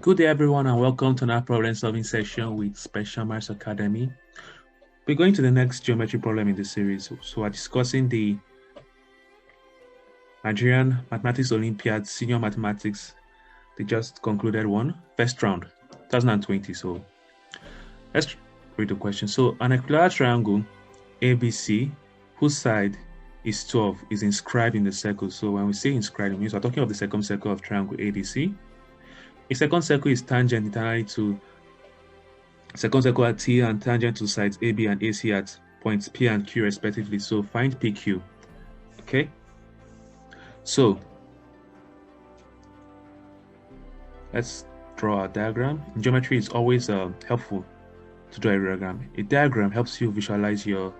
Good day, everyone, and welcome to another problem solving session with Special Maths Academy. We're going to the next geometry problem in the series. So we're discussing the Nigerian Mathematics Olympiad Senior Mathematics. They just concluded first round, 2020. So let's read the question. So an equilateral triangle ABC, whose side is 12, is inscribed in the circle. So when we say inscribed, it means we're talking of the second circle of triangle ABC. A second circle is tangent internally to second circle at T and tangent to sides AB and AC at points P and Q respectively. So find PQ. Okay. So let's draw a diagram. In geometry, it's always helpful to draw a diagram. A diagram helps you visualize your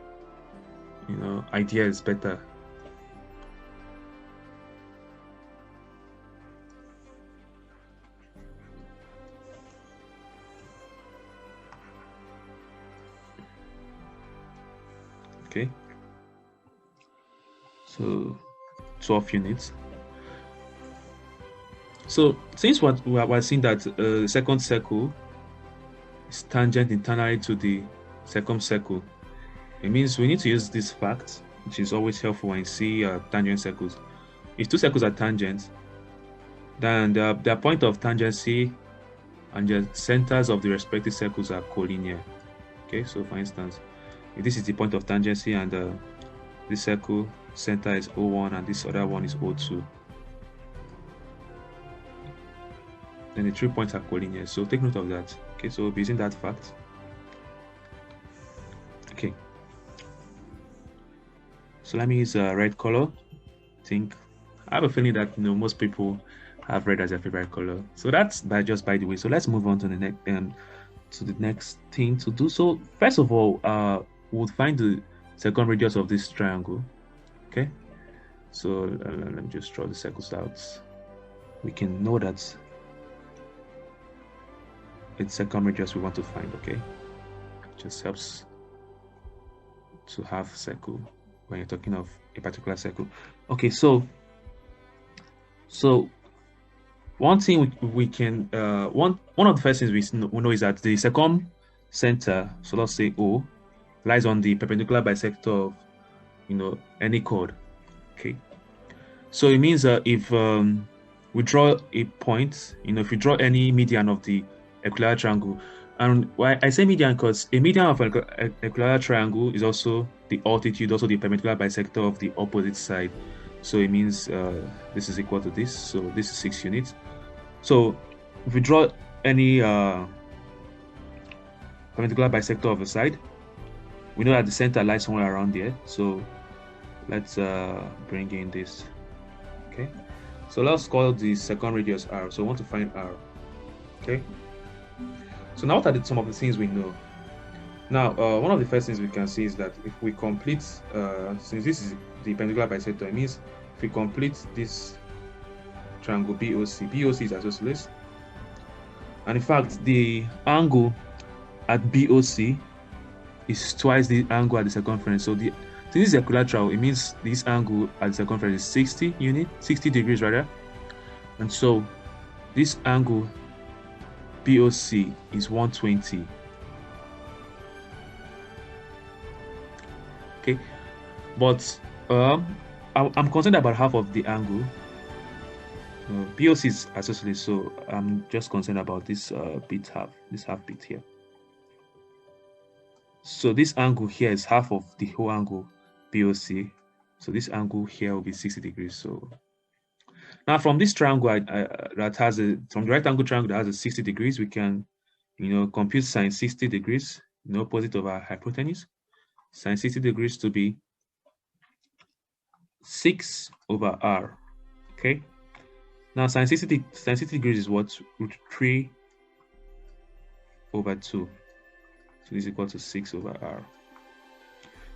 ideas better. Okay. So 12 units. So since we're seeing that the second circle is tangent internally to the second circle, it means we need to use this fact, which is always helpful when you see tangent circles. If two circles are tangent, then their point of tangency and the centers of the respective circles are collinear. Okay, so for instance, if this is the point of tangency and this circle center is O1 and this other one is O2, then the 3 points are collinear. So take note of that. Okay, so we'll be using that fact. Okay. So let me use red color. I have a feeling that most people have red as their favorite color. So that's just by the way. So let's move on to the next thing to do. So first of all, we'll find the second radius of this triangle. Okay. So let me just draw the circles out. We can know that it's second radius we want to find. Okay. Just helps to have circle when you're talking of a particular circle. Okay, so one thing we can one of the first things we know is that the second center, so let's say O, lies on the perpendicular bisector of any chord. Okay, so it means that if we draw a point, if we draw any median of the equilateral triangle, and why I say median, because a median of an equilateral triangle is also the altitude, also the perpendicular bisector of the opposite side. So it means this is equal to this. So this is 6 units. So if we draw any perpendicular bisector of a side, we know that the center lies somewhere around there. So let's bring in this. Okay. So let's call the second radius R. So I want to find R. Okay. So now what are some of the things we know? Now, one of the first things we can see is that if we complete, since this is the perpendicular bisector, it means if we complete this triangle BOC is isosceles. And in fact, the angle at BOC is twice the angle at the circumference. So since this is equilateral, it means this angle at the circumference is 60 degrees rather. And so this angle BOC is 120. Okay, but I'm concerned about half of the angle. BOC is isosceles, so I'm just concerned about this half bit here. So this angle here is half of the whole angle BOC. So this angle here will be 60 degrees. So now from this triangle from the right angle triangle that has a 60 degrees, we can compute sine 60 degrees, opposite of our hypotenuse. Sine 60 degrees to be 6 over R. Okay. Now sine 60 degrees is what? Root 3 over 2. So this is equal to 6 over R.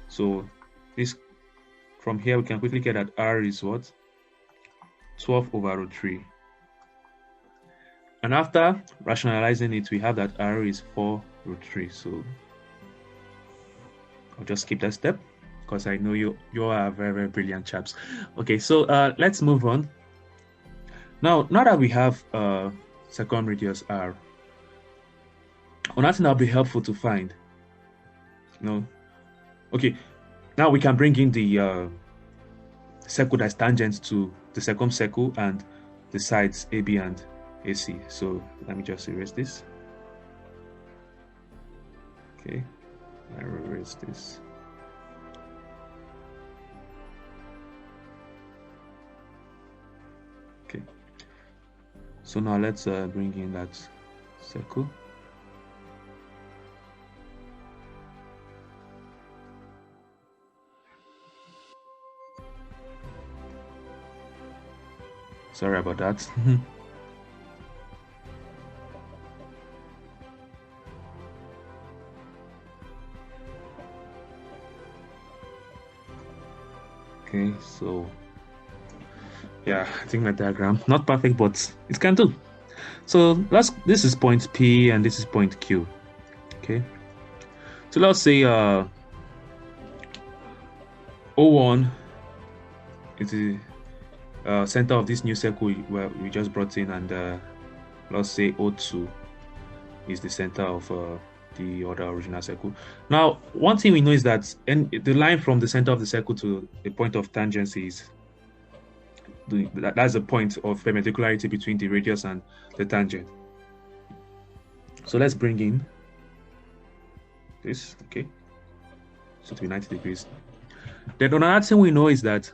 So this from here we can quickly get that R is what? 12 over root 3. And after rationalizing it, we have that R is 4 root 3. So I'll just skip that step because I know you are very, very brilliant chaps. Okay, so let's move on. Now that we have second radius r. Another thing that'll be helpful to find, okay, now we can bring in the circle that's tangent to the circumcircle and the sides AB and AC. So let me just erase this. Okay, I erase this. Okay, so now let's bring in that circle. Sorry about that. Okay, so yeah, I think my diagram not perfect, but it can do. So this is point P and this is point Q. Okay, so let's say O1 is the center of this new circle where we just brought in, and let's say O2 is the center of the other original circle. Now, one thing we know is that the line from the center of the circle to the point of tangency is that's the point of perpendicularity between the radius and the tangent. So let's bring in this, okay, so to be 90 degrees. Then another thing we know is that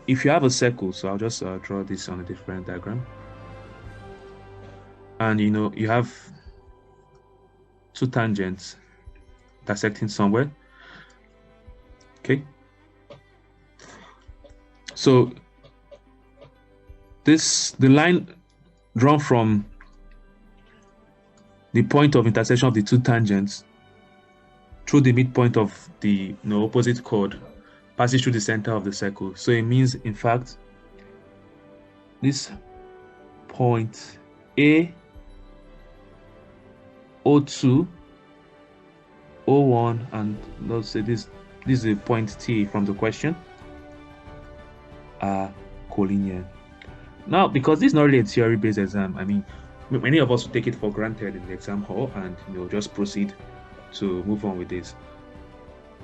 if you have a circle, so I'll just draw this on a different diagram, and you have two tangents intersecting somewhere, okay, so the line drawn from the point of intersection of the two tangents through the midpoint of the opposite chord passes through the center of the circle. So it means, in fact, this point A, O2, O1, and let's say this is a point T from the question, are collinear. Now, because this is not really a theory-based exam, I mean, many of us will take it for granted in the exam hall and just proceed to move on with this.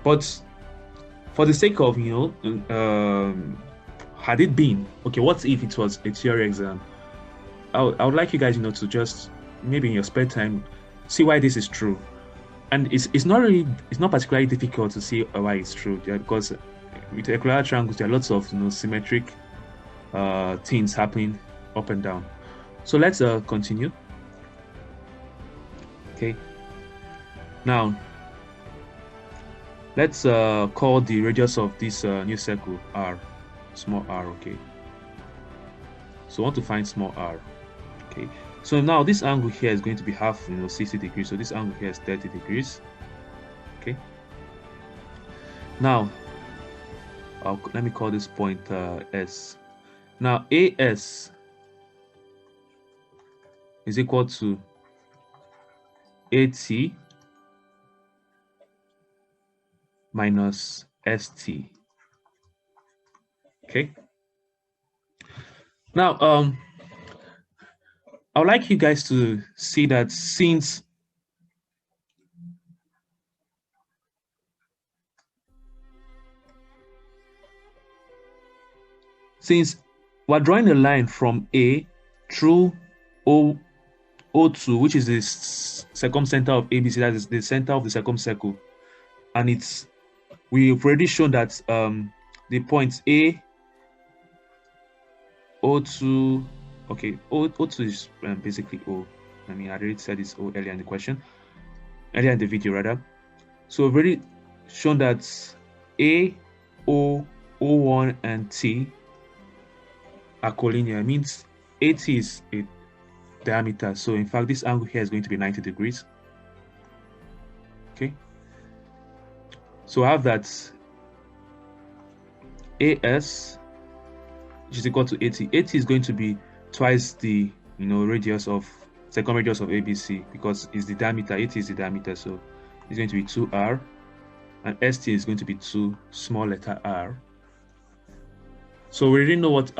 But for the sake of had it been okay, what if it was a theory exam? I would like you guys to just maybe in your spare time see why this is true. And it's not particularly difficult to see why it's true, because with equilateral triangles there are lots of symmetric things happening up and down. So let's continue. Okay, now let's call the radius of this new circle r, small r. Okay, so I want to find small r. Okay, so now this angle here is going to be half 60 degrees, so this angle here is 30 degrees. Okay, now let me call this point S. Now AS is equal to AT minus ST. Okay, now I would like you guys to see that since we're drawing a line from A through O2, which is the circumcenter of ABC, that is the center of the circumcircle, and we've already shown that the points A, O2, okay, O2 is basically O. I mean, I already said it's O earlier in the video rather. So we've already shown that A, O, O1, and T are collinear. It means AT is a diameter. So in fact, this angle here is going to be 90 degrees. Okay. So I have that AS, which is equal to AT. AT is going to be twice the radius of second radius of ABC, because it's the diameter. AT is the diameter, so it's going to be 2r, and ST is going to be 2 small letter r. So we already know what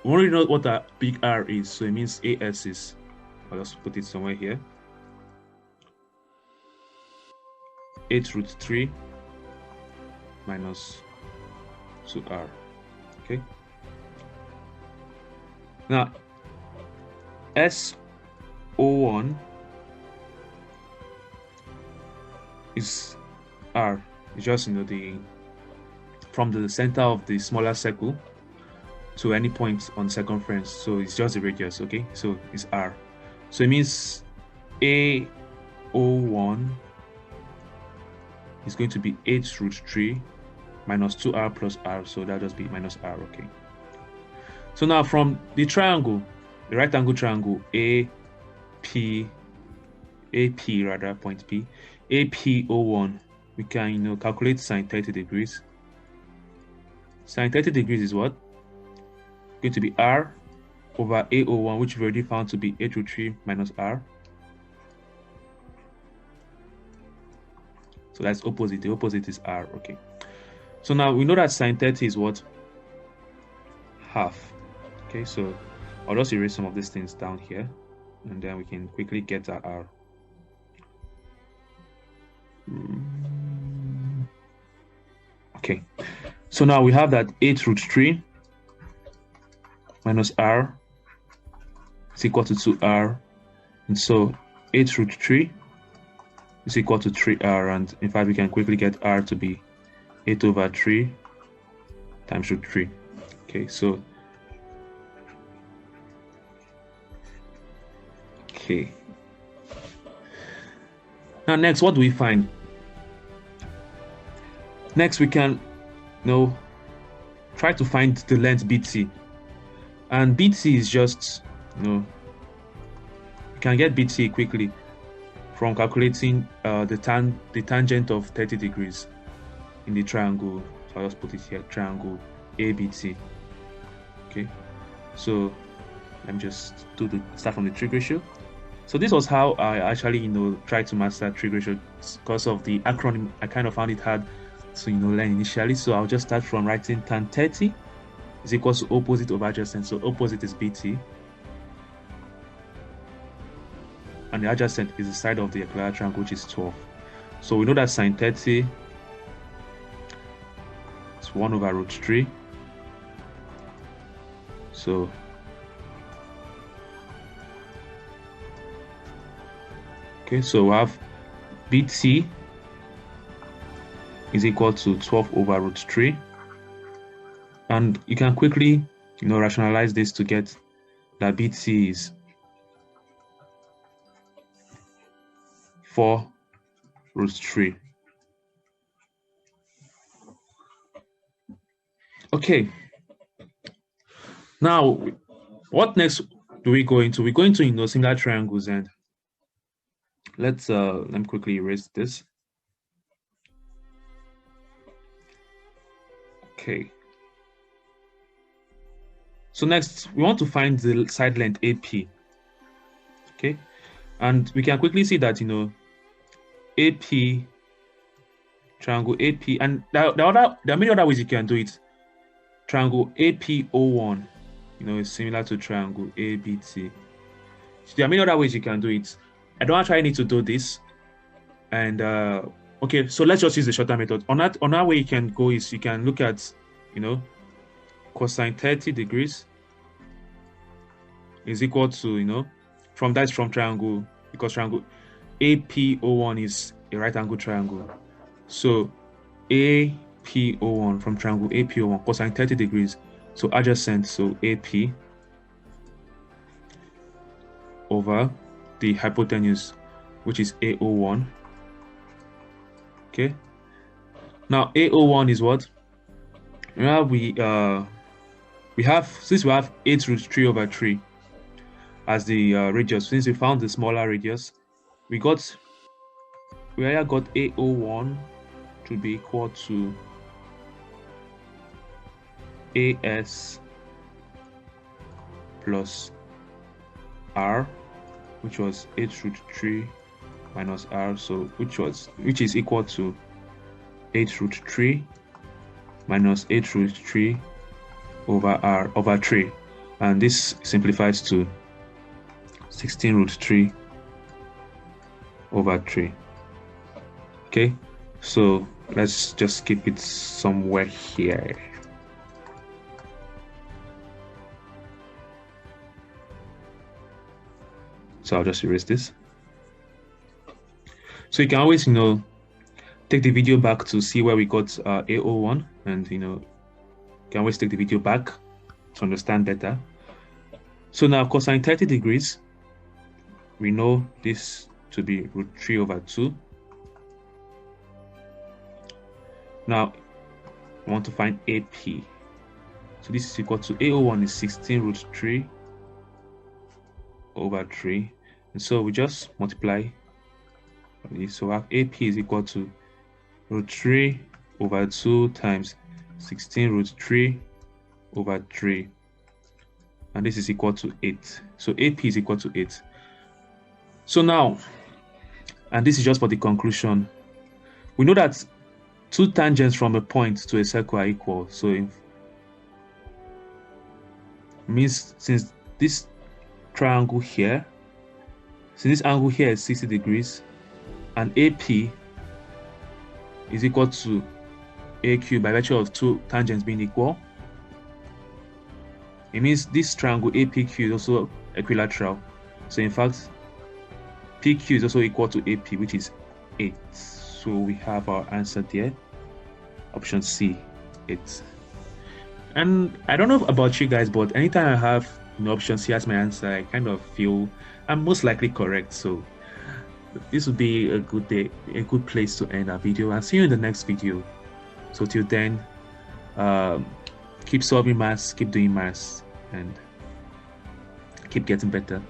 we already know what a big R is, so it means AS is, I'll just put it somewhere here, 8√3 minus 2R. Okay. Now, SO1 is R. It's just, you know, from the center of the smaller circle to any point on circumference. So it's just the radius, okay? So it's R. So it means AO1 is going to be 8√3 minus 2R plus R. So that'll just be minus R, okay? So now from the triangle, the right angle triangle AP rather, point P, APO1, we can, you know, calculate sine 30 degrees. Sine 30 degrees is what? Going to be R over AO1, which we've already found to be 8√3 minus R. So that's opposite. The opposite is R, okay? So now we know that sine 30 is what? Half. Okay, so I'll just erase some of these things down here, and then we can quickly get our R. Okay, so now we have that 8√3 minus R is equal to 2R, and so 8√3 is equal to 3R, and in fact we can quickly get R to be 8/3 times √3. Okay, so okay. Now next, what do we find? Next, we can, you know, try to find the length BT, and BT is just, you know, you can get BT quickly from calculating the tangent of 30 degrees in the triangle. So I'll just put it here, triangle ABT. Okay, so let me just start from the trig ratio. So this was how I actually, you know, tried to master trig ratio. Because of the acronym, I kind of found it hard to, you know, learn initially. So I'll just start from writing tan 30 is equal to opposite over adjacent. So opposite is BT, and the adjacent is the side of the equilateral triangle, which is 12. So we know that sine 30 is 1/√3. So okay, so we have BT is equal to 12/√3, and you can quickly, you know, rationalize this to get that BT is 4√3. Okay, now what next do we go into? We go into, you know, similar triangles, and let me quickly erase this. Okay, so next we want to find the side length AP. Okay, and we can quickly see that, you know, AP, triangle AP, and there are many other ways you can do it. Triangle APO1, you know, is similar to triangle ABT. So there are many other ways you can do it. I don't actually need to do this. And okay, so let's just use the shorter method. On that way you can go is you can look at, you know, cosine 30 degrees is equal to, you know, from triangle, because triangle APO1 is a right angle triangle. So APO1, from triangle APO1, cosine 30 degrees, so adjacent, so AP over the hypotenuse, which is AO1. Okay, now AO1 is what? Now we have, since we have 8√3/3 as the radius, since we found the smaller radius, we either got AO1 to be equal to AS plus R, which was 8√3 minus R, so which is equal to 8√3 minus 8√3 over R over 3. and this simplifies to 16 root 3 over 3. Okay, so let's just keep it somewhere here. So I'll just erase this. So you can always, take the video back to see where we got A01, and you can always take the video back to understand better. So now cosine 30 degrees, we know this to be root 3 over 2. Now we want to find AP. So this is equal to A01 is 16 root 3 over 3. And so we just multiply this. So our AP is equal to root 3 over 2 times 16 root 3 over 3. And this is equal to 8. So AP is equal to 8. So now, and this is just for the conclusion, we know that two tangents from a point to a circle are equal. So it means since this triangle here, since this angle here is 60 degrees, and AP is equal to AQ by virtue of two tangents being equal, it means this triangle APQ is also equilateral. So in fact, PQ is also equal to AP, which is 8. So we have our answer there, option C, 8. And I don't know about you guys, but anytime I have option C as my answer, I kind of feel I'm most likely correct. So this would be a good day, a good place to end our video, and see you in the next video. So till then, keep solving maths, keep doing maths, and keep getting better.